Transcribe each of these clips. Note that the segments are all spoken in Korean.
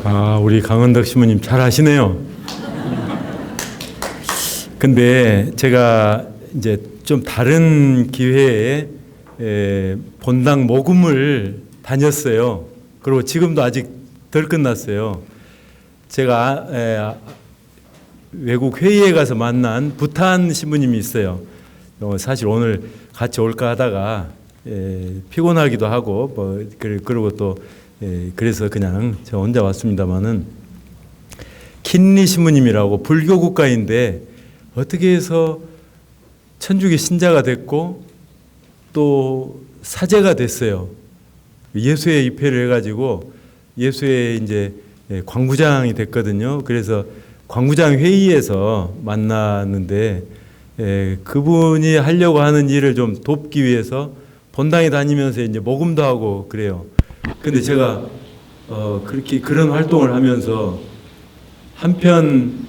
아, 우리 강은덕 신부님 잘 하시네요. 근데 제가 이제 좀 다른 기회에 본당 모금을 다녔어요. 그리고 지금도 아직 덜 끝났어요. 제가 외국 회의에 가서 만난 부탄 신부님이 있어요. 사실 오늘 같이 올까 하다가 피곤하기도 하고 뭐 그리고 또 그래서 그냥 저 혼자 왔습니다만은, 킨리 신부님이라고 불교 국가인데 어떻게 해서 천주교 신자가 됐고 또 사제가 됐어요. 예수에 입회를 해가지고 예수에 이제 광구장이 됐거든요. 그래서 광구장 회의에서 만났는데 그분이 하려고 하는 일을 좀 돕기 위해서 본당에 다니면서 이제 모금도 하고 그래요. 근데 제가 그렇게 그런 활동을 하면서 한편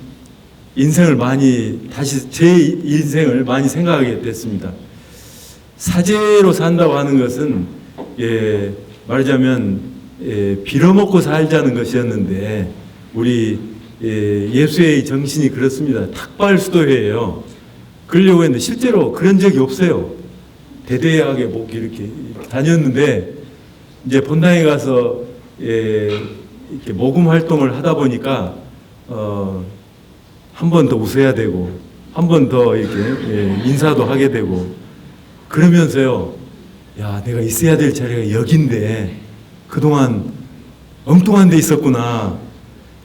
인생을 많이 다시 제 인생을 많이 생각하게 됐습니다. 사제로 산다고 하는 것은 말하자면 빌어먹고 살자는 것이었는데 우리 예수의 정신이 그렇습니다. 탁발수도회예요. 그러려고 했는데 실제로 그런 적이 없어요. 대대하게 뭐 이렇게 다녔는데 이제 본당에 가서 이렇게 모금 활동을 하다 보니까 한 번 더 웃어야 되고 한 번 더 이렇게 인사도 하게 되고 그러면서요, 야, 내가 있어야 될 자리가 여긴데 그동안 엉뚱한 데 있었구나.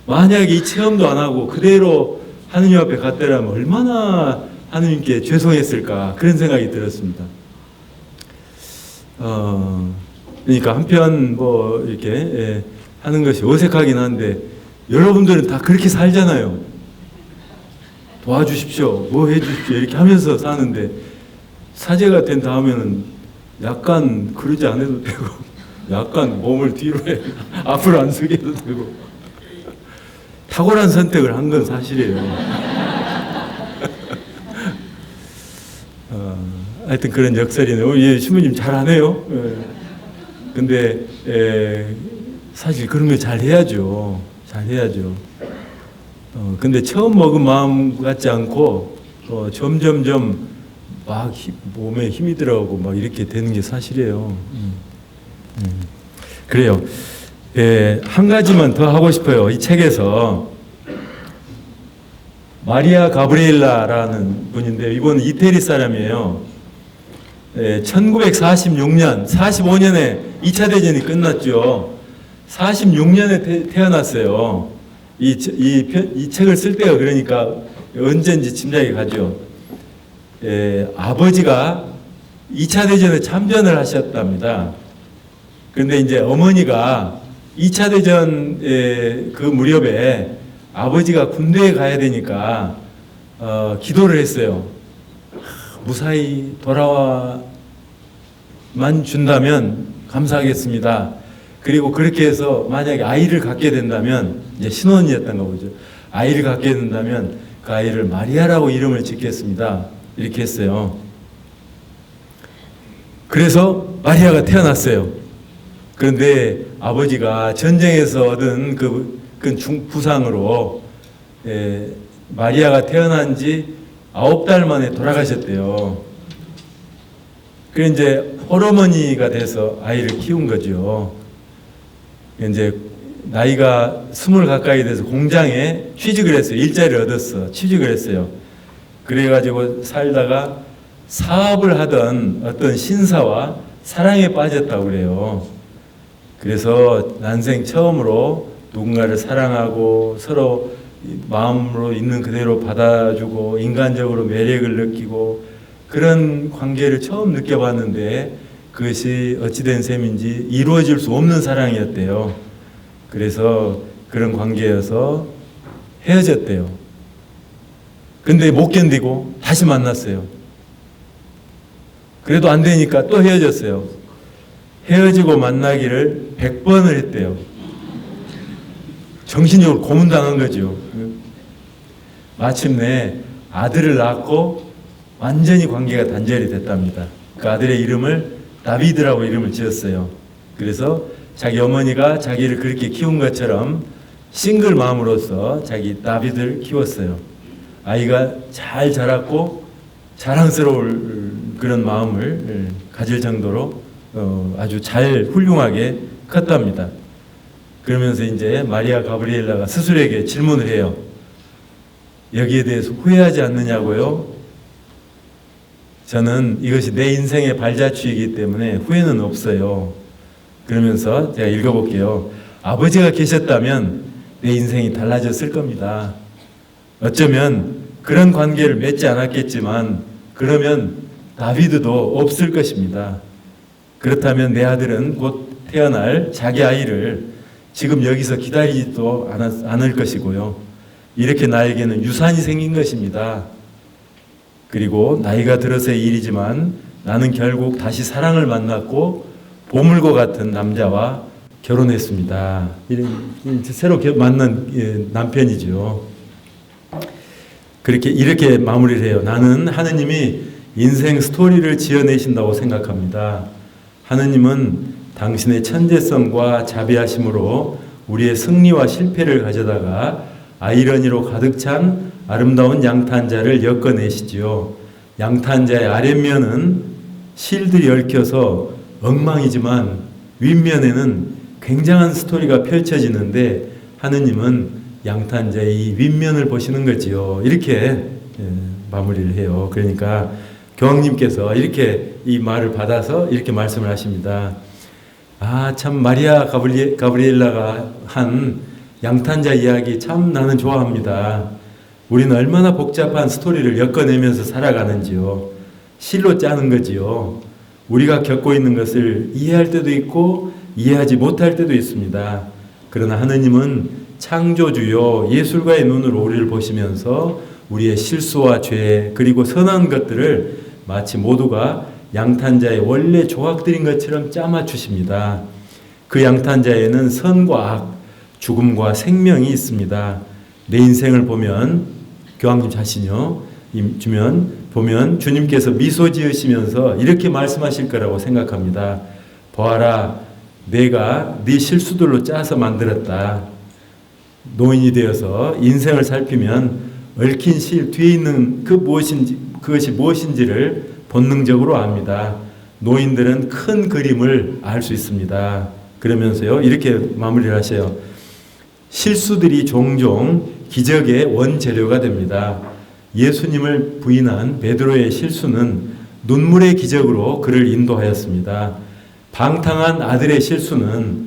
만약에 이 체험도 안 하고 그대로 하느님 앞에 갔더라면 얼마나 하느님께 죄송했을까, 그런 생각이 들었습니다. 그러니까 한편 뭐 이렇게 하는 것이 어색하긴 한데 여러분들은 다 그렇게 살잖아요. 도와주십시오, 뭐 해주십시오 이렇게 하면서 사는데 사제가 된 다음에는 약간 그러지 않아도 되고 약간 몸을 뒤로 해 앞으로 안 서게 해도 되고 탁월한 선택을 한 건 사실이에요. 하여튼 그런 역설이네요. 신부님 잘하네요. 근데 사실 그런 거 잘 해야죠. 잘 해야죠. 근데 처음 먹은 마음 같지 않고 점점점 막 몸에 힘이 들어가고 막 이렇게 되는 게 사실이에요. 그래요. 한 가지만 더 하고 싶어요. 이 책에서 마리아 가브리엘라라는 분인데 이분은 이태리 사람이에요. 1946년, 45년에 2차 대전이 끝났죠. 46년에 태어났어요. 이 책을 쓸 때가 그러니까 언제인지 짐작이 가죠. 아버지가 2차 대전에 참전을 하셨답니다. 그런데 이제 어머니가 2차 대전 그 무렵에 아버지가 군대에 가야 되니까 기도를 했어요. 무사히 돌아와만 준다면 감사하겠습니다. 그리고 그렇게 해서 만약에 아이를 갖게 된다면, 이제 신혼이었던가 보죠. 아이를 갖게 된다면 그 아이를 마리아라고 이름을 짓겠습니다. 이렇게 했어요. 그래서 마리아가 태어났어요. 그런데 아버지가 전쟁에서 얻은 그 부상으로 마리아가 태어난 지 9달 만에 돌아가셨대요. 그래서 이제 홀어머니가 돼서 아이를 키운 거죠. 이제 나이가 20 가까이 돼서 공장에 취직을 했어요. 일자리를 얻었어. 취직을 했어요. 그래가지고 살다가 사업을 하던 어떤 신사와 사랑에 빠졌다고 그래요. 그래서 난생 처음으로 누군가를 사랑하고 서로 마음으로 있는 그대로 받아주고 인간적으로 매력을 느끼고 그런 관계를 처음 느껴봤는데 그것이 어찌된 셈인지 이루어질 수 없는 사랑이었대요. 그래서 그런 관계여서 헤어졌대요. 근데 못 견디고 다시 만났어요. 그래도 안 되니까 또 헤어졌어요. 헤어지고 만나기를 100번을 했대요. 정신적으로 고문당한 거죠. 마침내 아들을 낳고 완전히 관계가 단절이 됐답니다. 그 아들의 이름을 다비드라고 이름을 지었어요. 그래서 자기 어머니가 자기를 그렇게 키운 것처럼 싱글 맘으로서 자기 다윗을 키웠어요. 아이가 잘 자랐고 자랑스러울 그런 마음을 가질 정도로 아주 잘 훌륭하게 컸답니다. 그러면서 이제 마리아 가브리엘라가 스스로에게 질문을 해요. 여기에 대해서 후회하지 않느냐고요? 저는 이것이 내 인생의 발자취이기 때문에 후회는 없어요. 그러면서 제가 읽어볼게요. 아버지가 계셨다면 내 인생이 달라졌을 겁니다. 어쩌면 그런 관계를 맺지 않았겠지만 그러면 다비드도 없을 것입니다. 그렇다면 내 아들은 곧 태어날 자기 아이를 지금 여기서 기다리지도 않을 것이고요. 이렇게 나에게는 유산이 생긴 것입니다. 그리고 나이가 들어서의 일이지만 나는 결국 다시 사랑을 만났고 보물과 같은 남자와 결혼했습니다. 새로 만난 남편이죠. 이렇게 마무리를 해요. 나는 하느님이 인생 스토리를 지어내신다고 생각합니다. 하느님은 당신의 천재성과 자비하심으로 우리의 승리와 실패를 가져다가 아이러니로 가득 찬 아름다운 양탄자를 엮어내시지요. 양탄자의 아랫면은 실들이 얽혀서 엉망이지만 윗면에는 굉장한 스토리가 펼쳐지는데 하느님은 양탄자의 이 윗면을 보시는 거지요. 이렇게 마무리를 해요. 그러니까 교황님께서 이렇게 이 말을 받아서 이렇게 말씀을 하십니다. 아, 참 마리아 가브리엘라가 한 양탄자 이야기 참 나는 좋아합니다. 우리는 얼마나 복잡한 스토리를 엮어내면서 살아가는지요. 실로 짜는 거지요. 우리가 겪고 있는 것을 이해할 때도 있고 이해하지 못할 때도 있습니다. 그러나 하느님은 창조주요 예술가의 눈으로 우리를 보시면서 우리의 실수와 죄 그리고 선한 것들을 마치 모두가 양탄자의 원래 조각들인 것처럼 짜맞추십니다. 그 양탄자에는 선과 악, 죽음과 생명이 있습니다. 내 인생을 보면 교황님 자신요 보면 주님께서 미소 지으시면서 이렇게 말씀하실 거라고 생각합니다. 보아라, 내가 네 실수들로 짜서 만들었다. 노인이 되어서 인생을 살피면 얽힌 실 뒤에 있는 그것이 무엇인지를 본능적으로 압니다. 노인들은 큰 그림을 알 수 있습니다. 그러면서요 이렇게 마무리를 하셔요. 실수들이 종종 기적의 원재료가 됩니다. 예수님을 부인한 베드로의 실수는 눈물의 기적으로 그를 인도하였습니다. 방탕한 아들의 실수는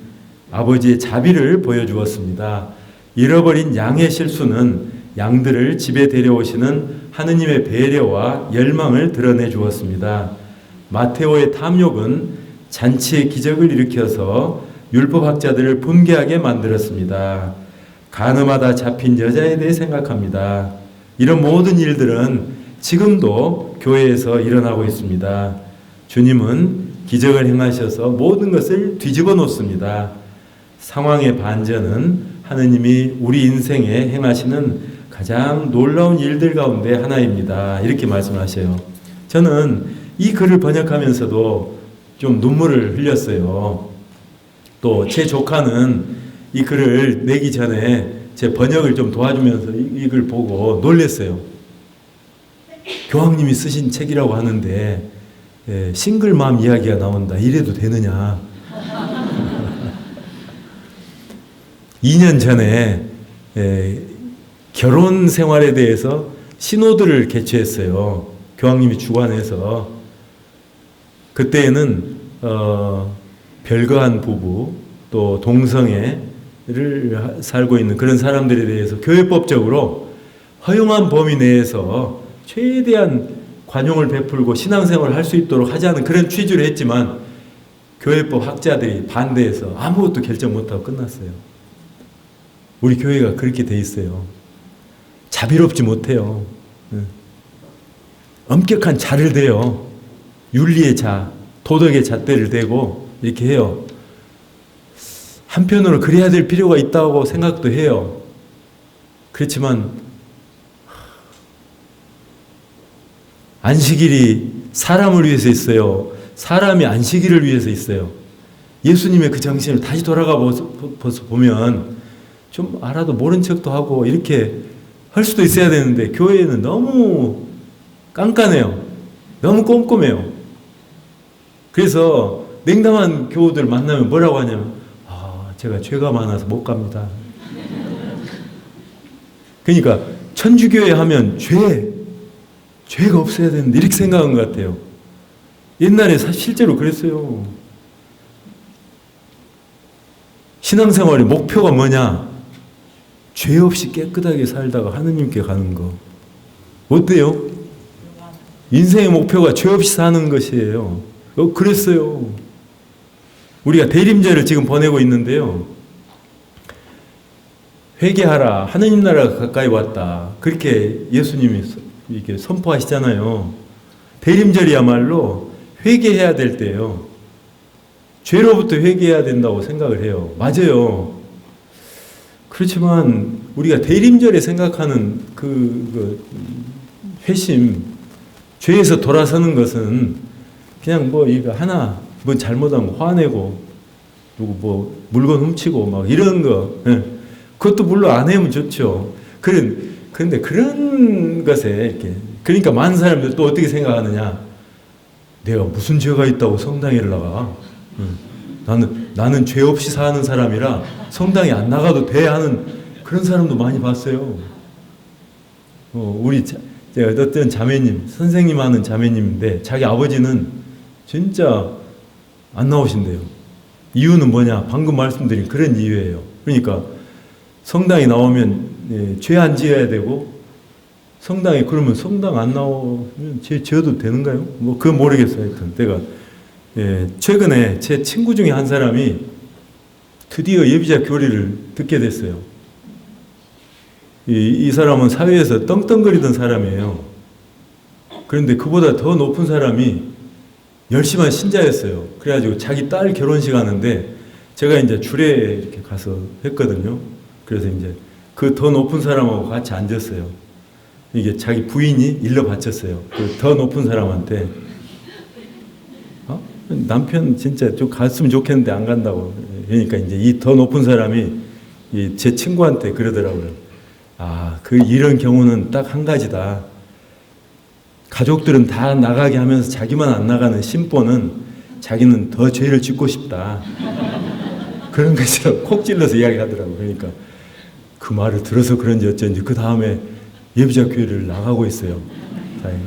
아버지의 자비를 보여주었습니다. 잃어버린 양의 실수는 양들을 집에 데려오시는 하느님의 배려와 열망을 드러내 주었습니다. 마테오의 탐욕은 잔치의 기적을 일으켜서 율법학자들을 분개하게 만들었습니다. 간음하다 잡힌 여자에 대해 생각합니다. 이런 모든 일들은 지금도 교회에서 일어나고 있습니다. 주님은 기적을 행하셔서 모든 것을 뒤집어 놓습니다. 상황의 반전은 하느님이 우리 인생에 행하시는 가장 놀라운 일들 가운데 하나입니다. 이렇게 말씀하셔요. 저는 이 글을 번역하면서도 좀 눈물을 흘렸어요. 또 제 조카는 이 글을 내기 전에 제 번역을 좀 도와주면서 이 글 보고 놀랐어요. 교황님이 쓰신 책이라고 하는데 싱글맘 이야기가 나온다. 이래도 되느냐. 2년 전에 결혼 생활에 대해서 신호들을 개최했어요. 교황님이 주관해서. 그때에는 별거한 부부 또 동성애를 살고 있는 그런 사람들에 대해서 교회법적으로 허용한 범위 내에서 최대한 관용을 베풀고 신앙생활을 할 수 있도록 하자는 그런 취지로 했지만 교회법 학자들이 반대해서 아무것도 결정 못하고 끝났어요. 우리 교회가 그렇게 돼 있어요. 자비롭지 못해요. 엄격한 자를 대요. 윤리의 자, 도덕의 잣대를 대고 이렇게 해요. 한편으로 그래야 될 필요가 있다고 생각도 해요. 그렇지만 안식일이 사람을 위해서 있어요. 사람이 안식일을 위해서 있어요. 예수님의 그 정신을 다시 돌아가 보면 좀 알아도 모른 척도 하고 이렇게 할 수도 있어야 되는데 교회는 너무 깐깐해요. 너무 꼼꼼해요. 그래서 냉담한 교우들 만나면 뭐라고 하냐면 제가 죄가 많아서 못 갑니다. 그러니까 천주교회 하면 죄가 없어야 되는데 이렇게 생각한 것 같아요. 옛날에 실제로 그랬어요. 신앙생활의 목표가 뭐냐? 죄 없이 깨끗하게 살다가 하느님께 가는 거. 어때요? 인생의 목표가 죄 없이 사는 것이에요. 그랬어요. 우리가 대림제를 지금 보내고 있는데요. 회개하라. 하느님 나라가 가까이 왔다. 그렇게 예수님이 이렇게 선포하시잖아요. 대림절이야말로 회개해야 될 때예요. 죄로부터 회개해야 된다고 생각을 해요. 맞아요. 그렇지만 우리가 대림절에 생각하는 그 회심, 죄에서 돌아서는 것은 그냥 이거 하나 잘못한 거 화내고 누구 물건 훔치고 막 이런 거, 그것도 물론 안 해면 좋죠. 그런데 그런 것에 이렇게 그러니까 많은 사람들 또 어떻게 생각하느냐? 내가 무슨 죄가 있다고 성당에 나가? 나는 죄 없이 사는 사람이라 성당에 안 나가도 돼 하는 그런 사람도 많이 봤어요. 우리 제가 어떤 자매님, 선생님 하는 자매님인데 자기 아버지는 진짜 안 나오신대요. 이유는 뭐냐? 방금 말씀드린 그런 이유예요. 그러니까 성당에 나오면 죄 안 지어야 되고 성당에 그러면 성당 안 나오면 죄 지어도 되는가요? 그건 모르겠어요. 하여튼 내가 최근에 제 친구 중에 한 사람이 드디어 예비자 교리를 듣게 됐어요. 이 사람은 사회에서 떵떵거리던 사람이에요. 그런데 그보다 더 높은 사람이 열심한 신자였어요. 그래가지고 자기 딸 결혼식 하는데 제가 이제 줄에 이렇게 가서 했거든요. 그래서 이제 그 더 높은 사람하고 같이 앉았어요. 이게 자기 부인이 일러 바쳤어요. 그 더 높은 사람한테 남편 진짜 좀 갔으면 좋겠는데 안 간다고. 그러니까 이제 이 더 높은 사람이 제 친구한테 그러더라고요. 이런 경우는 딱 한 가지다. 가족들은 다 나가게 하면서 자기만 안 나가는 심보는 자기는 더 죄를 짓고 싶다. 그런 것처럼 콕 찔러서 이야기하더라고요. 그러니까 그 말을 들어서 그런지 어쩐지 그 다음에 예비자 교회를 나가고 있어요. 다행히.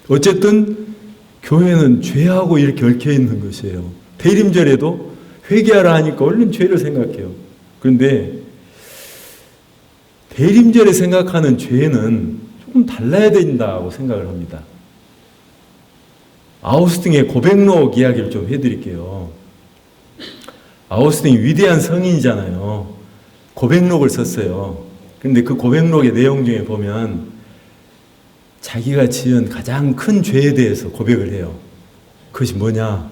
어쨌든 교회는 죄하고 이렇게 얽혀 있는 것이에요. 대림절에도 회개하라 하니까 얼른 죄를 생각해요. 그런데 대림절에 생각하는 죄는 조금 달라야 된다고 생각을 합니다. 아우스팅의 고백록 이야기를 좀 해드릴게요. 아우스팅이 위대한 성인이잖아요. 고백록을 썼어요. 그런데 그 고백록의 내용 중에 보면 자기가 지은 가장 큰 죄에 대해서 고백을 해요. 그것이 뭐냐?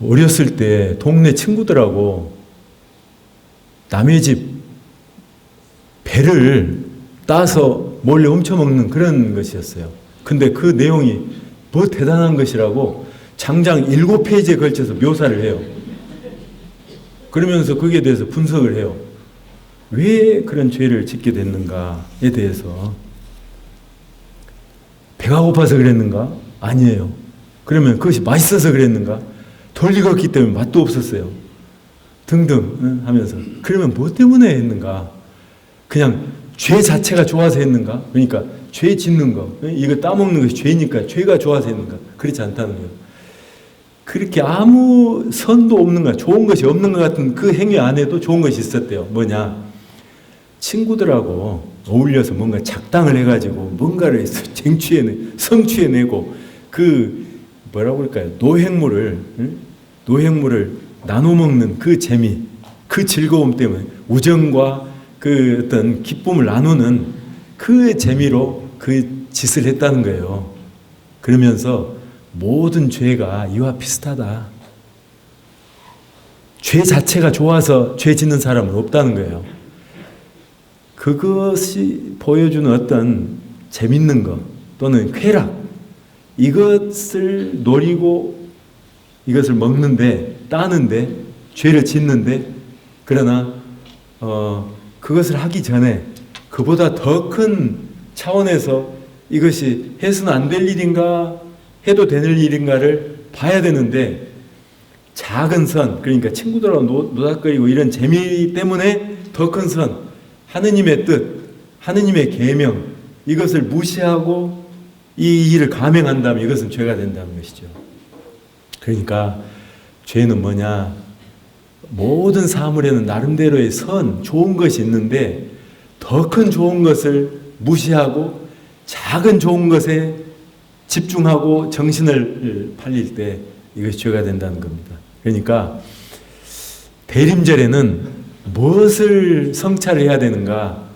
어렸을 때 동네 친구들하고 남의 집 배를 따서 몰래 훔쳐먹는 그런 것이었어요. 근데 그 내용이 뭐 대단한 것이라고 장장 7페이지에 걸쳐서 묘사를 해요. 그러면서 거기에 대해서 분석을 해요. 왜 그런 죄를 짓게 됐는가에 대해서. 배가 고파서 그랬는가? 아니에요. 그러면 그것이 맛있어서 그랬는가? 덜 익었기 때문에 맛도 없었어요. 등등 하면서. 그러면 뭐 때문에 했는가? 그냥 죄 자체가 좋아서 했는가? 그러니까 죄 짓는 거, 이거 따먹는 것이 죄니까 죄가 좋아서 했는가? 그렇지 않다는 거예요. 그렇게 아무 선도 없는 것, 좋은 것이 없는 것 같은 그 행위 안에도 좋은 것이 있었대요. 뭐냐? 친구들하고 어울려서 뭔가 작당을 해가지고 뭔가를 성취해내고 뭐라고 할까요? 노획물을 나눠 먹는 그 재미, 그 즐거움 때문에 우정과 그 어떤 기쁨을 나누는 그 재미로 그 짓을 했다는 거예요. 그러면서 모든 죄가 이와 비슷하다. 죄 자체가 좋아서 죄 짓는 사람은 없다는 거예요. 그것이 보여주는 어떤 재밌는 것 또는 쾌락, 이것을 노리고 이것을 먹는데, 따는데, 죄를 짓는데 그러나 그것을 하기 전에 그보다 더 큰 차원에서 이것이 해서는 안 될 일인가 해도 되는 일인가를 봐야 되는데, 작은 선, 그러니까 친구들하고 노닥거리고 이런 재미 때문에 더 큰 선, 하느님의 뜻, 하느님의 계명, 이것을 무시하고 이 일을 감행한다면 이것은 죄가 된다는 것이죠. 그러니까 죄는 뭐냐? 모든 사물에는 나름대로의 선, 좋은 것이 있는데 더 큰 좋은 것을 무시하고 작은 좋은 것에 집중하고 정신을 팔릴 때 이것이 죄가 된다는 겁니다. 그러니까 대림절에는 무엇을 성찰을 해야 되는가?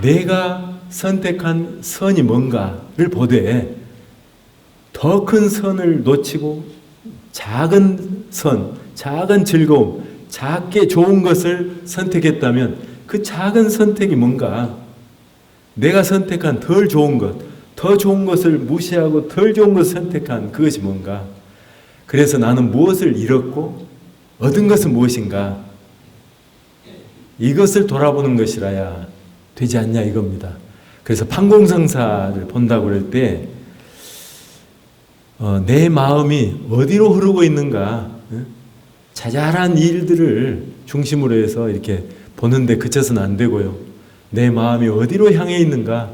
내가 선택한 선이 뭔가를 보되 더 큰 선을 놓치고 작은 선, 작은 즐거움, 작게 좋은 것을 선택했다면 그 작은 선택이 뭔가? 내가 선택한 덜 좋은 것, 더 좋은 것을 무시하고 덜 좋은 것을 선택한 그것이 뭔가? 그래서 나는 무엇을 잃었고 얻은 것은 무엇인가? 이것을 돌아보는 것이라야 되지 않냐 이겁니다. 그래서 판공성사를 본다고 그럴 때 내 마음이 어디로 흐르고 있는가, 자잘한 일들을 중심으로 해서 이렇게 보는데 그쳐서는 안 되고요. 내 마음이 어디로 향해 있는가,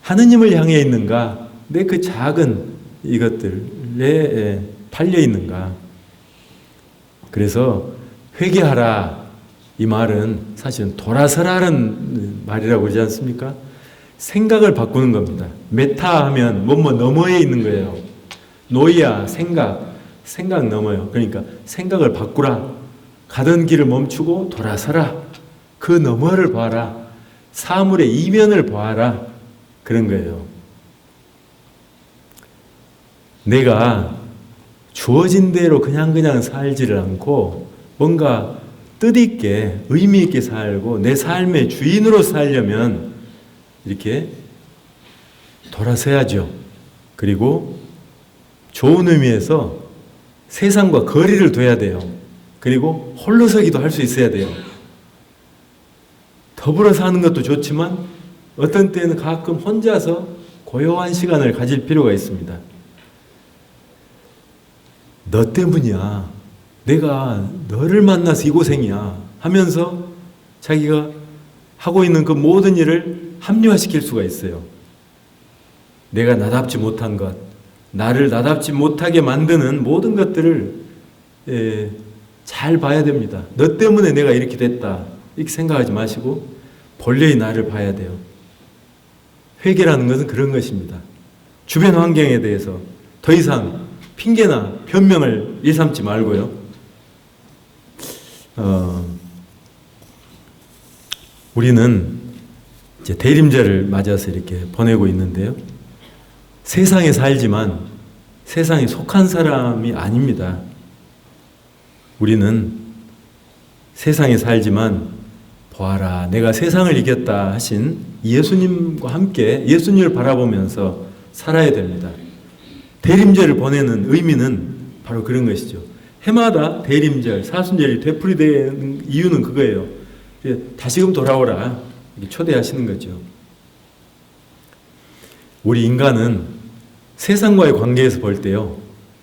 하느님을 향해 있는가, 내 그 작은 이것들에 팔려 있는가. 그래서 회개하라, 이 말은 사실은 돌아서라는 말이라고 그러지 않습니까? 생각을 바꾸는 겁니다. 메타 하면 뭐뭐 너머에 있는 거예요. 노이아, 생각 넘어요. 그러니까 생각을 바꾸라. 가던 길을 멈추고 돌아서라. 그 너머를 봐라. 사물의 이면을 봐라. 그런 거예요. 내가 주어진 대로 그냥 살지를 않고 뭔가 뜻있게 의미있게 살고 내 삶의 주인으로 살려면 이렇게 돌아서야죠. 그리고 좋은 의미에서 세상과 거리를 둬야 돼요. 그리고 홀로서기도 할 수 있어야 돼요. 더불어 사는 것도 좋지만 어떤 때는 가끔 혼자서 고요한 시간을 가질 필요가 있습니다. 너 때문이야. 내가 너를 만나서 이 고생이야 하면서 자기가 하고 있는 그 모든 일을 합리화시킬 수가 있어요. 내가 나답지 못한 것, 나를 나답지 못하게 만드는 모든 것들을 잘 봐야 됩니다. 너 때문에 내가 이렇게 됐다 이렇게 생각하지 마시고 본래의 나를 봐야 돼요. 회개라는 것은 그런 것입니다. 주변 환경에 대해서 더 이상 핑계나 변명을 일삼지 말고요. 우리는 이제 대림절을 맞아서 이렇게 보내고 있는데요. 세상에 살지만 세상에 속한 사람이 아닙니다. 우리는 세상에 살지만 보아라, 내가 세상을 이겼다 하신 예수님과 함께 예수님을 바라보면서 살아야 됩니다. 대림절을 보내는 의미는 바로 그런 것이죠. 해마다 대림절, 사순절이 되풀이되는 이유는 그거예요. 다시금 돌아오라 초대하시는 거죠. 우리 인간은 세상과의 관계에서 볼 때요,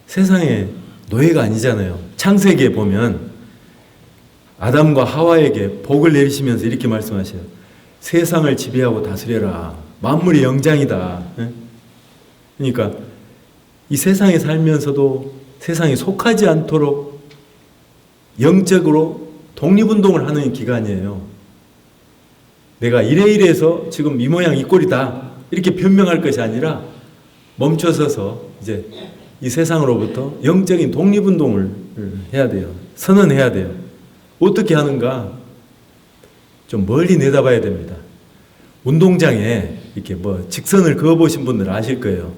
세상의 노예가 아니잖아요. 창세기에 보면 아담과 하와에게 복을 내리시면서 이렇게 말씀하셔요. 세상을 지배하고 다스려라. 만물의 영장이다. 그러니까 이 세상에 살면서도 세상에 속하지 않도록 영적으로 독립운동을 하는 기간이에요. 내가 이래서 지금 이 모양 이 꼴이다 이렇게 변명할 것이 아니라 멈춰서서 이제 이 세상으로부터 영적인 독립운동을 해야 돼요. 선언해야 돼요. 어떻게 하는가? 좀 멀리 내다봐야 됩니다. 운동장에 이렇게 직선을 그어보신 분들은 아실 거예요.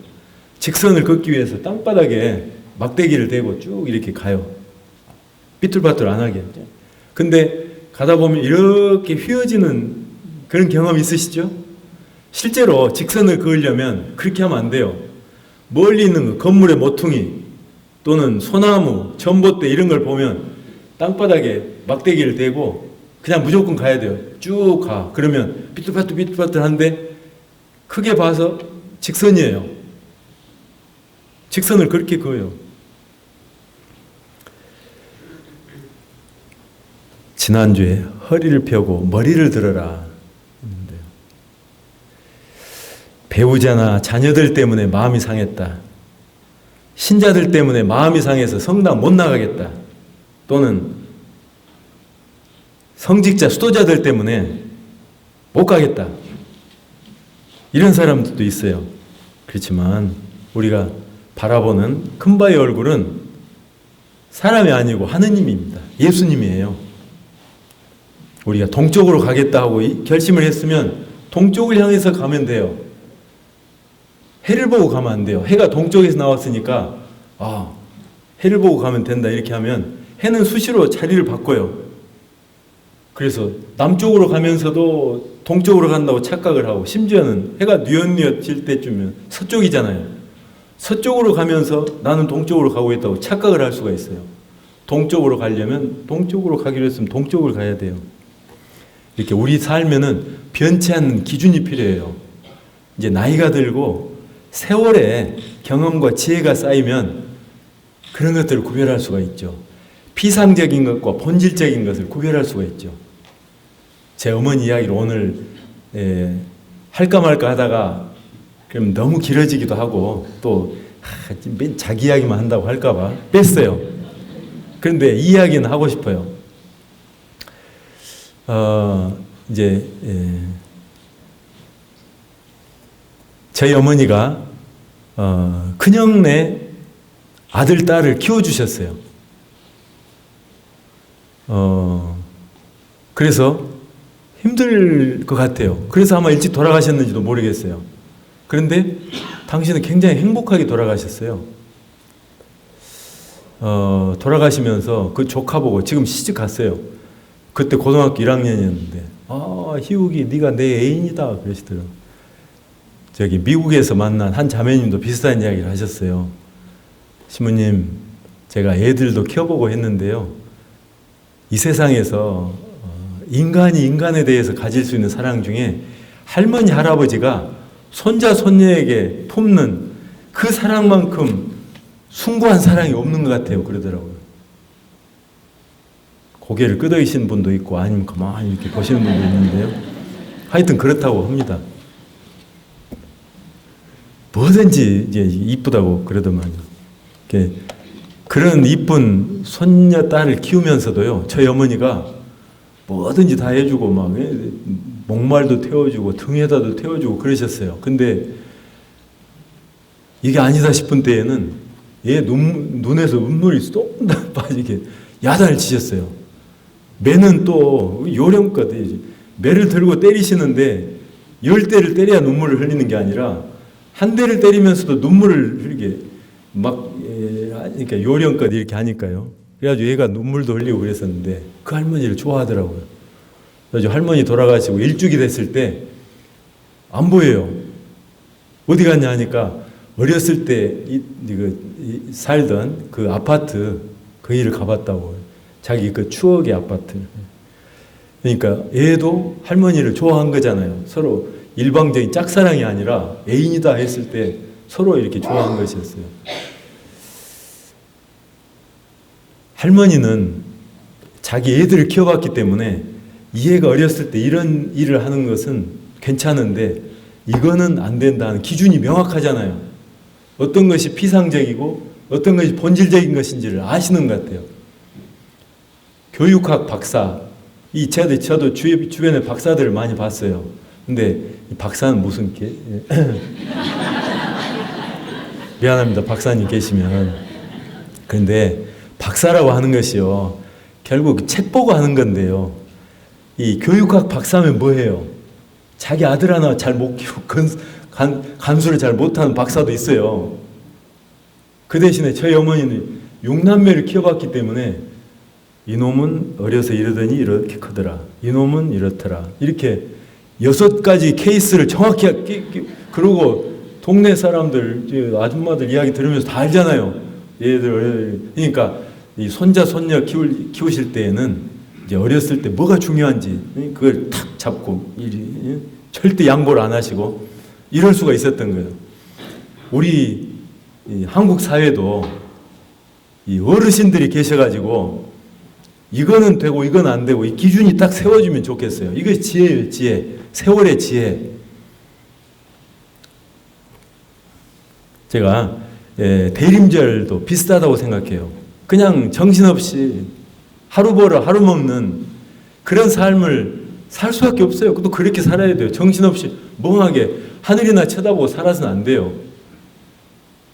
직선을 걷기 위해서 땅바닥에 막대기를 대고 쭉 이렇게 가요. 삐뚤바뚤 안 하게. 근데 가다 보면 이렇게 휘어지는 그런 경험 있으시죠? 실제로 직선을 그으려면 그렇게 하면 안 돼요. 멀리 있는 건물의 모퉁이 또는 소나무, 전봇대 이런 걸 보면 땅바닥에 막대기를 대고 그냥 무조건 가야 돼요. 쭉 가. 그러면 삐뚤빠뚤한데 크게 봐서 직선이에요. 직선을 그렇게 그어요. 지난주에 허리를 펴고 머리를 들어라. 배우자나 자녀들 때문에 마음이 상했다. 신자들 때문에 마음이 상해서 성당 못 나가겠다. 또는 성직자, 수도자들 때문에 못 가겠다. 이런 사람들도 있어요. 그렇지만 우리가 바라보는 큰바의 얼굴은 사람이 아니고 하느님입니다. 예수님이에요. 우리가 동쪽으로 가겠다 하고 결심을 했으면 동쪽을 향해서 가면 돼요. 해를 보고 가면 안 돼요. 해가 동쪽에서 나왔으니까 해를 보고 가면 된다 이렇게 하면 해는 수시로 자리를 바꿔요. 그래서 남쪽으로 가면서도 동쪽으로 간다고 착각을 하고, 심지어는 해가 뉘엿뉘엿 질 때쯤이면 서쪽이잖아요. 서쪽으로 가면서 나는 동쪽으로 가고 있다고 착각을 할 수가 있어요. 동쪽으로 가려면 동쪽으로 가기로 했으면 동쪽을 가야 돼요. 이렇게 우리 삶에는 변치 않는 기준이 필요해요. 이제 나이가 들고 세월에 경험과 지혜가 쌓이면 그런 것들을 구별할 수가 있죠. 피상적인 것과 본질적인 것을 구별할 수가 있죠. 제 어머니 이야기를 오늘 할까 말까 하다가 그럼 너무 길어지기도 하고 또 맨 자기 이야기만 한다고 할까 봐 뺐어요. 그런데 이 이야기는 하고 싶어요. 이제 저희 어머니가 큰형네 아들, 딸을 키워주셨어요. 그래서 힘들 것 같아요. 그래서 아마 일찍 돌아가셨는지도 모르겠어요. 그런데 당신은 굉장히 행복하게 돌아가셨어요. 돌아가시면서 그 조카 보고 지금 시집 갔어요. 그때 고등학교 1학년이었는데 희욱이 네가 내 애인이다 그러시더라고요. 저기 미국에서 만난 한 자매님도 비슷한 이야기를 하셨어요. 시모님, 제가 애들도 키워보고 했는데요. 이 세상에서 인간이 인간에 대해서 가질 수 있는 사랑 중에 할머니, 할아버지가 손자, 손녀에게 품는 그 사랑만큼 숭고한 사랑이 없는 것 같아요. 그러더라고요. 고개를 끄덕이시는 분도 있고 아니면 가만히 이렇게 보시는 분도 있는데요. 하여튼 그렇다고 합니다. 뭐든지 이제 이쁘다고 그러더만요. 그런 이쁜 손녀 딸을 키우면서도요, 저희 어머니가 뭐든지 다 해주고 막 목말도 태워주고 등에다도 태워주고 그러셨어요. 근데 이게 아니다 싶은 때에는 얘 눈에서 눈물이 쏙 빠지게 야단을 치셨어요. 매는 또 요령껏 매를 들고 때리시는데 10대를 때려야 눈물을 흘리는 게 아니라 한 대를 때리면서도 눈물을 흘리게 막 그러니까 요령껏 이렇게 하니까요. 그래가지고 얘가 눈물도 흘리고 그랬었는데 그 할머니를 좋아하더라고요. 그래서 할머니 돌아가시고 일주기 됐을 때 안 보여요. 어디 갔냐 하니까 어렸을 때 살던 그 아파트 거기를 가봤다고. 자기 그 추억의 아파트. 그러니까 얘도 할머니를 좋아한 거잖아요. 서로 일방적인 짝사랑이 아니라 애인이다 했을 때 서로 이렇게 좋아한 것이었어요. 할머니는 자기 애들을 키워봤기 때문에 이 애가 어렸을 때 이런 일을 하는 것은 괜찮은데 이거는 안 된다는 기준이 명확하잖아요. 어떤 것이 피상적이고 어떤 것이 본질적인 것인지를 아시는 것 같아요. 교육학 박사, 저도 주변에 박사들을 많이 봤어요. 근데 이 박사는 무슨 미안합니다. 박사님 계시면. 그런데 박사라고 하는 것이요, 결국 책 보고 하는 건데요. 이 교육학 박사면 뭐예요? 자기 아들 하나 잘 못 키우고 간수를 잘 못하는 박사도 있어요. 그 대신에 저희 어머니는 6남매를 키워봤기 때문에 이놈은 어려서 이러더니 이렇게 크더라. 이놈은 이렇더라. 이렇게 6가지 케이스를 정확히 그러고 동네 사람들, 아줌마들 이야기 들으면서 다 알잖아요. 얘들 그러니까 이 손자, 손녀 키우실 때에는 이제 어렸을 때 뭐가 중요한지 그걸 탁 잡고 절대 양보를 안 하시고 이럴 수가 있었던 거예요. 우리 이 한국 사회도 이 어르신들이 계셔가지고 이거는 되고 이건 안 되고 이 기준이 딱 세워주면 좋겠어요. 이게 지혜예요, 지혜. 세월의 지혜. 제가 대림절도 비슷하다고 생각해요. 그냥 정신없이 하루 벌어 하루 먹는 그런 삶을 살 수밖에 없어요. 또 그렇게 살아야 돼요. 정신없이 멍하게 하늘이나 쳐다보고 살아서는 안 돼요.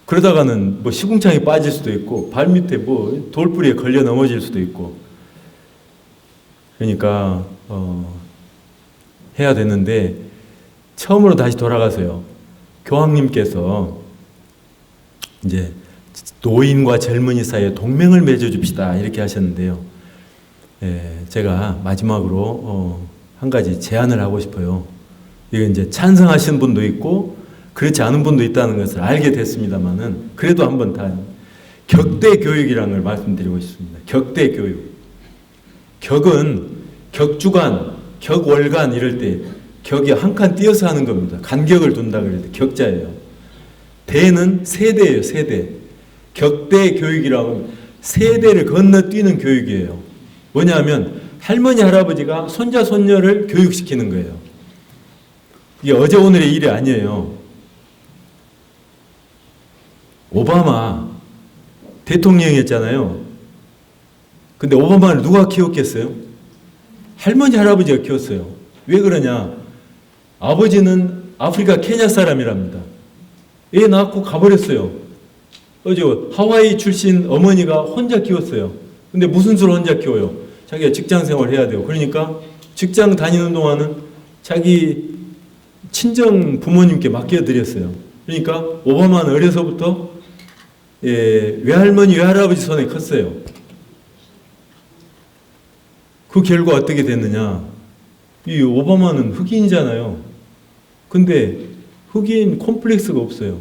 그러다가는 뭐 시궁창에 빠질 수도 있고 발밑에 뭐 돌뿌리에 걸려 넘어질 수도 있고 그러니까 해야 되는데 처음으로 다시 돌아가서요. 교황님께서 이제 노인과 젊은이 사이에 동맹을 맺어줍시다 이렇게 하셨는데요. 제가 마지막으로 한 가지 제안을 하고 싶어요. 이거 이제 찬성하시는 분도 있고 그렇지 않은 분도 있다는 것을 알게 됐습니다만은 그래도 한번 다 격대 교육이라는 걸 말씀드리고 싶습니다. 격대 교육. 격은 격주간, 격월간 이럴 때 격이 한 칸 띄어서 하는 겁니다. 간격을 둔다 그럴 때 격자예요. 대는 세대예요, 세대. 격대 교육이라고 세대를 건너뛰는 교육이에요. 뭐냐면 할머니, 할아버지가 손자, 손녀를 교육시키는 거예요. 이게 어제 오늘의 일이 아니에요. 오바마 대통령이었잖아요. 근데 오바마를 누가 키웠겠어요? 할머니, 할아버지가 키웠어요. 왜 그러냐? 아버지는 아프리카 케냐 사람이랍니다. 애 낳고 가버렸어요. 어제 하와이 출신 어머니가 혼자 키웠어요. 근데 무슨 수로 혼자 키워요? 자기가 직장 생활 해야 돼요. 그러니까 직장 다니는 동안은 자기 친정 부모님께 맡겨드렸어요. 그러니까 오바마는 어려서부터 외할머니, 외할아버지 손에 컸어요. 그 결과 어떻게 됐느냐? 이 오바마는 흑인이잖아요. 근데 흑인 콤플렉스가 없어요.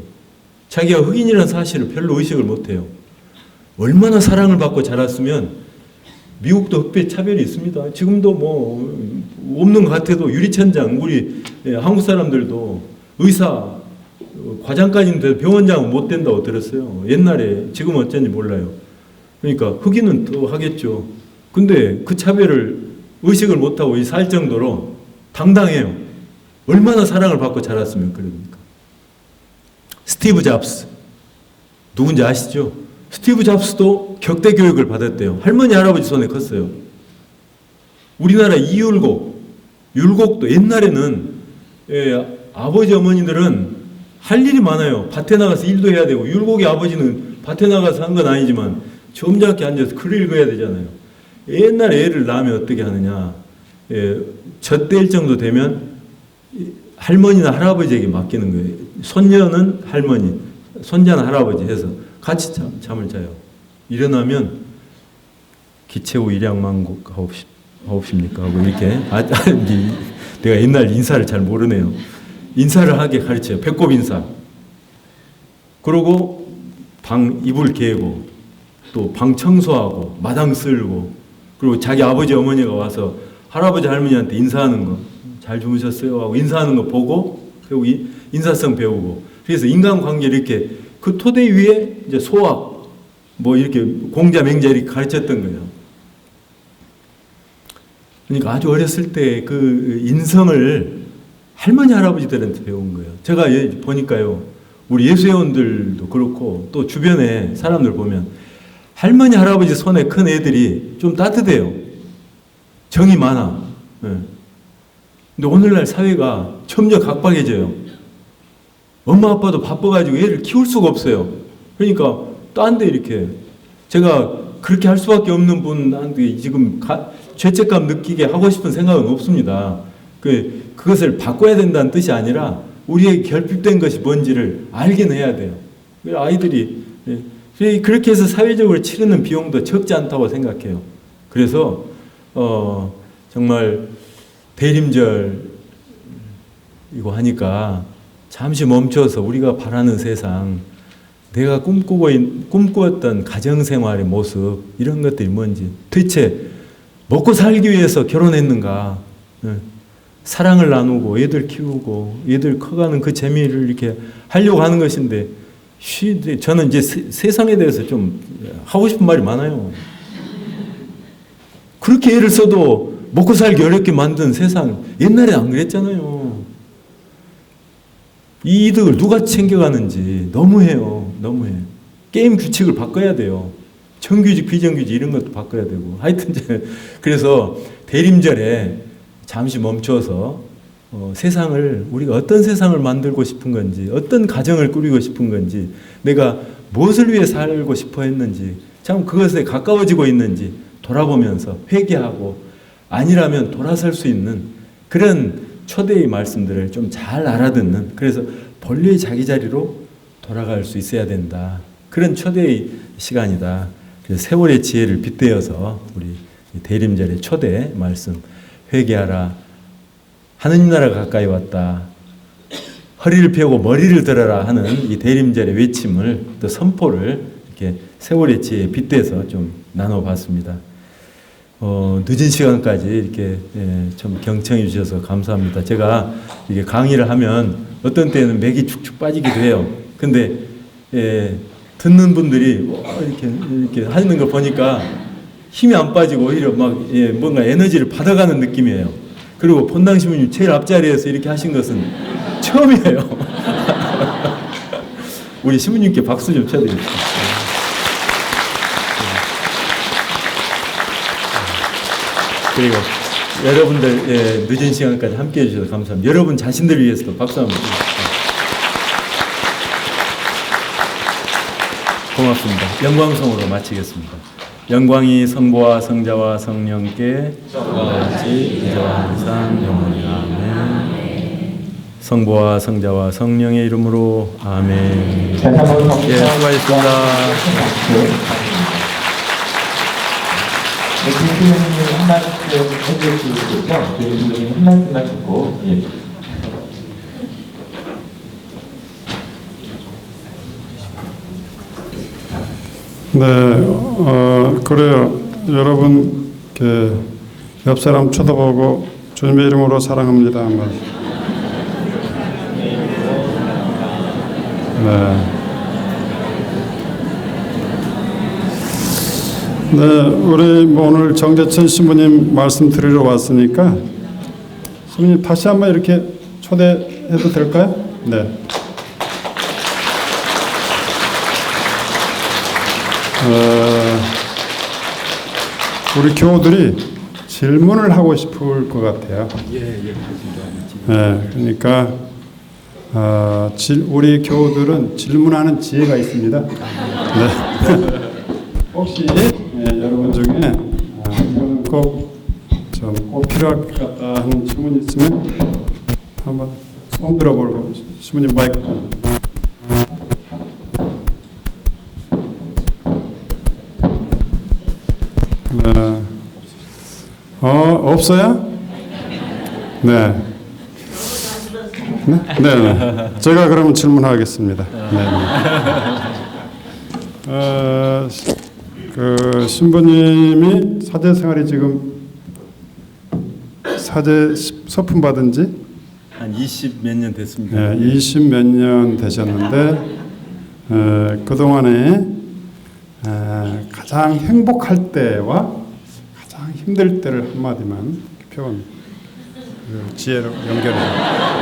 자기가 흑인이라는 사실을 별로 의식을 못해요. 얼마나 사랑을 받고 자랐으면 미국도 흑백 차별이 있습니다. 지금도 뭐 없는 것 같아도 유리천장 우리 한국 사람들도 의사 과장까지는 돼도 병원장은 못 된다고 들었어요. 옛날에 지금 어쩐지 몰라요. 그러니까 흑인은 더 하겠죠. 근데 그 차별을 의식을 못하고 살 정도로 당당해요. 얼마나 사랑을 받고 자랐으면 그럽니까? 스티브 잡스 누군지 아시죠? 스티브 잡스도 격대 교육을 받았대요. 할머니, 할아버지 손에 컸어요. 우리나라 이율곡, 율곡도 옛날에는 아버지, 어머니들은 할 일이 많아요. 밭에 나가서 일도 해야 되고 율곡의 아버지는 밭에 나가서 한 건 아니지만 점잖게 앉아서 글을 읽어야 되잖아요. 옛날에 애를 낳으면 어떻게 하느냐. 젖될 정도 되면 할머니나 할아버지에게 맡기는 거예요. 손녀는 할머니, 손자는 할아버지 해서 같이 잠을 자요. 일어나면 기체후 일양만 하옵십니까? 하고 이렇게 내가 옛날 인사를 잘 모르네요. 인사를 하게 가르쳐요. 배꼽 인사. 그러고 방 이불 개고 또 방 청소하고 마당 쓸고 그리고 자기 아버지 어머니가 와서 할아버지 할머니한테 인사하는 거 잘 주무셨어요? 하고 인사하는 거 보고 배우고 인사성 배우고 그래서 인간관계를 이렇게 그 토대 위에 이제 소학 뭐 이렇게 공자 맹자 이렇게 가르쳤던 거예요. 그러니까 아주 어렸을 때 그 인성을 할머니 할아버지들한테 배운 거예요. 제가 보니까요. 우리 예수회원들도 그렇고 또 주변에 사람들 보면 할머니 할아버지 손에 큰 애들이 좀 따뜻해요. 정이 많아. 근데 오늘날 사회가 점점 각박해져요. 엄마 아빠도 바빠가지고 애를 키울 수가 없어요. 그러니까 딴 데 이렇게 제가 그렇게 할 수밖에 없는 분한테 지금 죄책감 느끼게 하고 싶은 생각은 없습니다. 그것을 바꿔야 된다는 뜻이 아니라 우리에게 결핍된 것이 뭔지를 알긴 해야 돼요. 아이들이 그렇게 해서 사회적으로 치르는 비용도 적지 않다고 생각해요. 그래서 정말 대림절 이거 하니까 잠시 멈춰서 우리가 바라는 세상 내가 꿈꾸었던 가정생활의 모습, 이런 것들이 뭔지, 도대체 먹고 살기 위해서 결혼했는가, 사랑을 나누고 애들 키우고 애들 커가는 그 재미를 이렇게 하려고 하는 것인데, 저는 이제 세상에 대해서 좀 하고 싶은 말이 많아요. 그렇게 애를 써도 먹고 살기 어렵게 만든 세상, 옛날에 안 그랬잖아요. 이 이득을 누가 챙겨가는지 너무해요. 너무해. 게임 규칙을 바꿔야 돼요. 정규직, 비정규직 이런 것도 바꿔야 되고. 하여튼 그래서 대림절에 잠시 멈춰서 세상을, 우리가 어떤 세상을 만들고 싶은 건지, 어떤 가정을 꾸리고 싶은 건지, 내가 무엇을 위해 살고 싶어 했는지, 참 그것에 가까워지고 있는지 돌아보면서 회개하고, 아니라면 돌아설 수 있는 그런 초대의 말씀들을 좀 잘 알아듣는, 그래서 본래의 자기 자리로 돌아갈 수 있어야 된다. 그런 초대의 시간이다. 그래서 세월의 지혜를 빗대어서 우리 대림절의 초대 말씀, 회개하라, 하느님 나라가 가까이 왔다, 허리를 펴고 머리를 들어라 하는 이 대림절의 외침을, 또 선포를 이렇게 세월의 지혜에 빗대서 좀 나눠봤습니다. 늦은 시간까지 이렇게 좀 경청해 주셔서 감사합니다. 제가 이게 강의를 하면 어떤 때는 맥이 축축 빠지기도 해요. 근데 듣는 분들이 이렇게 하는 거 보니까 힘이 안 빠지고 오히려 막 뭔가 에너지를 받아가는 느낌이에요. 그리고 본당 신부님 제일 앞자리에서 이렇게 하신 것은 처음이에요. 우리 신부님께 박수 좀 쳐드립시다. 그리고 여러분들 늦은 시간까지 함께 해주셔서 감사합니다. 여러분 자신들 위해서도 박수 한번 주세요. 고맙습니다. 영광송으로 마치겠습니다. 영광이 성부와 성자와 성령께 같이 이제와 항상 영원히 아멘. 성부와 성자와 성령의 이름으로 아멘. 예, 수고하셨습니다. 김수현님 한 말씀 해주시고요. 김수현님 한 말씀만 듣고, 네, 그래요. 여러분, 옆 사람 쳐다보고 주님의 이름으로 사랑합니다. 한번. 네, 우리 오늘 정재천 신부님 말씀 드리러 왔으니까 신부님 다시 한번 이렇게 초대해도 될까요? 네. 우리 교우들이 질문을 하고 싶을 것 같아요. 네, 그러니까 우리 교우들은 질문하는 지혜가 있습니다. 네. 혹시 여러분 중에 이거는 꼭 필요할 것 같다 하는 질문 있으면 한번 손 들어보고 신부님 마이크. 없어요? 네. 네. 제가 그러면 질문하겠습니다. 네. 그 신부님이 사제 생활이 지금 사제 서품 받은 지 한 20 몇 년 됐습니다. 네, 20 몇 년 되셨는데 그동안에 가장 행복할 때와 가장 힘들 때를 한마디만 표현, 지혜로 연결해서.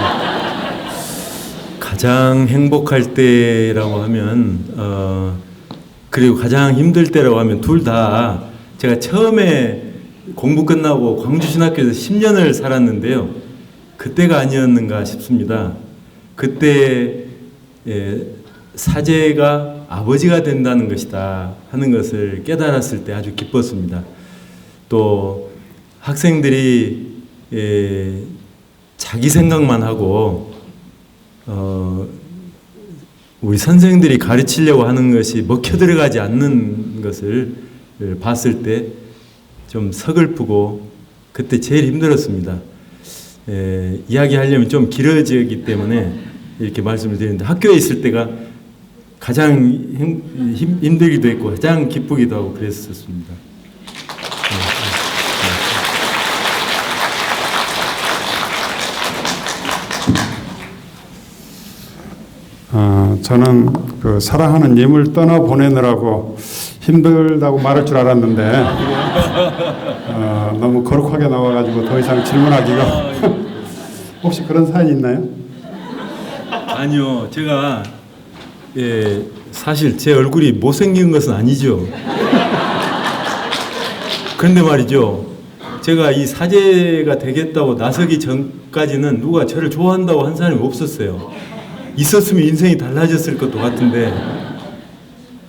가장 행복할 때라고 하면 그리고 가장 힘들 때라고 하면 둘 다 제가 처음에 공부 끝나고 광주신학교에서 10년을 살았는데요. 그때가 아니었는가 싶습니다. 그때 사제가 아버지가 된다는 것이다 하는 것을 깨달았을 때 아주 기뻤습니다. 또 학생들이 자기 생각만 하고 우리 선생들이 가르치려고 하는 것이 먹혀 들어가지 않는 것을 봤을 때 좀 서글프고 그때 제일 힘들었습니다. 이야기하려면 좀 길어지기 때문에 이렇게 말씀을 드리는데 학교에 있을 때가 가장 힘들기도 했고 가장 기쁘기도 하고 그랬었습니다. 저는 그 사랑하는 님을 떠나 보내느라고 힘들다고 말할 줄 알았는데 너무 거룩하게 나와가지고 더 이상 질문하기가 혹시 그런 사연이 있나요? 아니요, 제가 사실 제 얼굴이 못생긴 것은 아니죠. 그런데 말이죠, 제가 이 사제가 되겠다고 나서기 전까지는 누가 저를 좋아한다고 한 사람이 없었어요. 있었으면 인생이 달라졌을 것도 같은데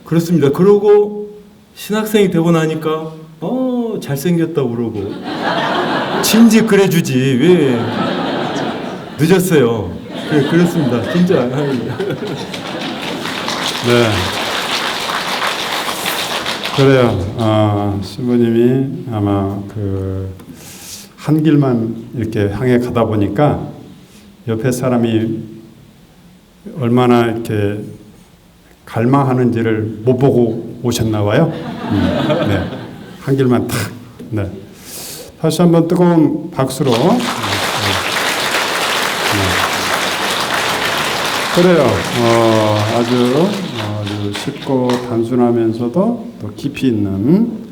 그렇습니다. 그러고 신학생이 되고 나니까 잘생겼다고 그러고 진즉 그래주지 왜 늦었어요. 그렇습니다. 진짜. 네. 그래요. 신부님이 아마 그 한 길만 이렇게 향해 가다 보니까 옆에 사람이 얼마나 이렇게 갈망하는지를 못 보고 오셨나 봐요. 네. 한 길만 탁. 네. 다시 한번 뜨거운 박수로. 그래요. 아주 쉽고 단순하면서도 또 깊이 있는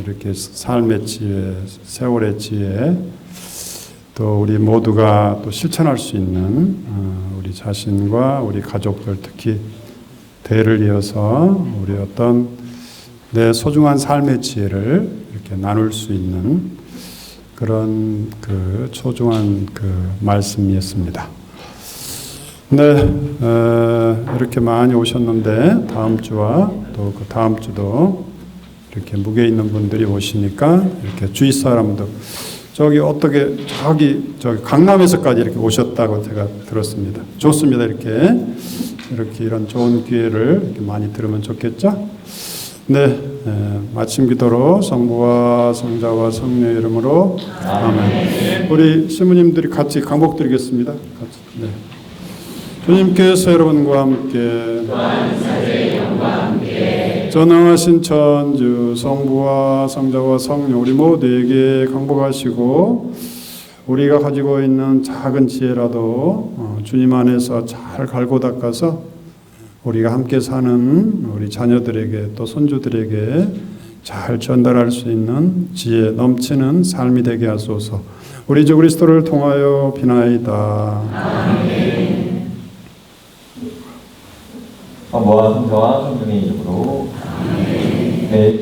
이렇게 삶의 지혜, 세월의 지혜, 또 우리 모두가 또 실천할 수 있는 우리 자신과 우리 가족들, 특히 대를 이어서 우리 어떤 내 소중한 삶의 지혜를 이렇게 나눌 수 있는 그런 그 소중한 그 말씀이었습니다. 네, 이렇게 많이 오셨는데 다음 주와 또 그 다음 주도 이렇게 무게 있는 분들이 오시니까 이렇게 주위 사람도 저기 어떻게 저기 강남에서까지 이렇게 오셨다고 제가 들었습니다. 좋습니다. 이렇게 이런 좋은 기회를 이렇게 많이 들으면 좋겠죠? 네, 마침 기도로 성부와 성자와 성령의 이름으로 아멘. 우리 신부님들이 같이 강복드리겠습니다. 같이. 네. 주님께서 여러분과 함께 전능하신 천주 성부와 성자와 성령 우리 모두에게 강복하시고 우리가 가지고 있는 작은 지혜라도 주님 안에서 잘 갈고 닦아서 우리가 함께 사는 우리 자녀들에게 또 손주들에게 잘 전달할 수 있는 지혜 넘치는 삶이 되게 하소서. 우리 주 그리스도를 통하여 비나이다. 아멘. 성부와 성자와 성령의 이름으로. 네.